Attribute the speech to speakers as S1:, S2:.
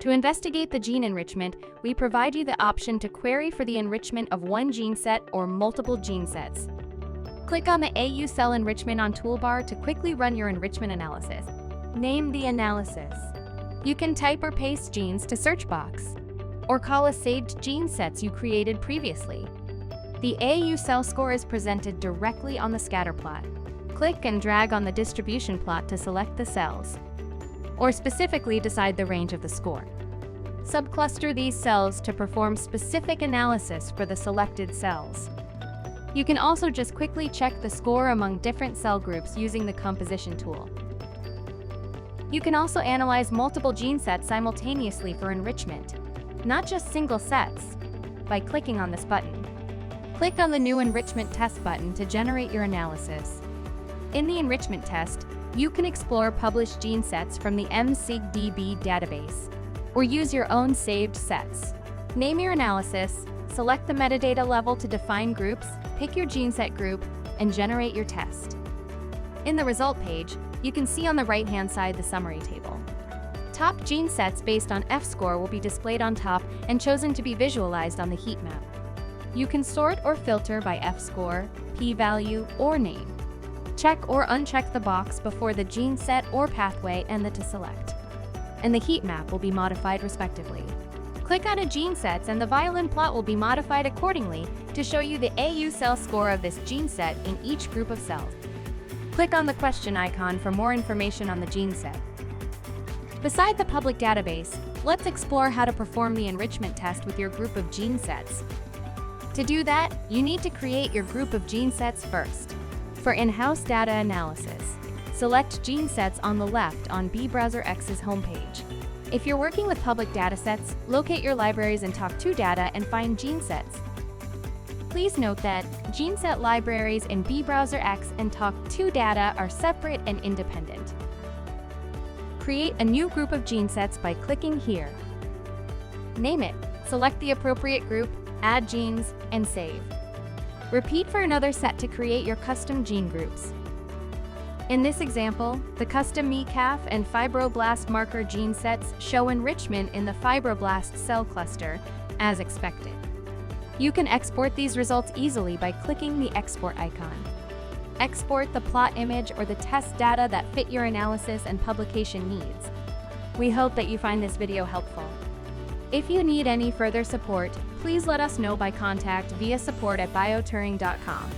S1: To investigate the gene enrichment, we provide you the option to query for the enrichment of one gene set or multiple gene sets. Click on the AUCell Enrichment on toolbar to quickly run your enrichment analysis. Name the analysis. You can type or paste genes to search box, or call a saved gene sets you created previously. The AUCell score is presented directly on the scatter plot. Click and drag on the distribution plot to select the cells, or specifically decide the range of the score. Subcluster these cells to perform specific analysis for the selected cells. You can also just quickly check the score among different cell groups using the composition tool. You can also analyze multiple gene sets simultaneously for enrichment, not just single sets, by clicking on this button. Click on the new enrichment test button to generate your analysis. In the enrichment test, you can explore published gene sets from the MSigDB database, or use your own saved sets. Name your analysis, select the metadata level to define groups, pick your gene set group, and generate your test. In the result page, you can see on the right-hand side the summary table. Top gene sets based on F-score will be displayed on top and chosen to be visualized on the heat map. You can sort or filter by F-score, p-value, or name. Check or uncheck the box before the gene set or pathway and the to select, and the heat map will be modified respectively. Click on a gene set and the violin plot will be modified accordingly to show you the AUCell score of this gene set in each group of cells. Click on the question icon for more information on the gene set. Beside the public database, let's explore how to perform the enrichment test with your group of gene sets. To do that, you need to create your group of gene sets first. For in-house data analysis, select gene sets on the left on BBrowserX's homepage. If you're working with public datasets, locate your libraries in Talk2 data and find gene sets. Please note that gene set libraries in BBrowserX and Talk2 data are separate and independent. Create a new group of gene sets by clicking here. Name it, select the appropriate group, add genes, and save. Repeat for another set to create your custom gene groups. In this example, the custom MECAF and fibroblast marker gene sets show enrichment in the fibroblast cell cluster, as expected. You can export these results easily by clicking the export icon. Export the plot image or the test data that fit your analysis and publication needs. We hope that you find this video helpful. If you need any further support, please let us know by contact via support@bioturing.com.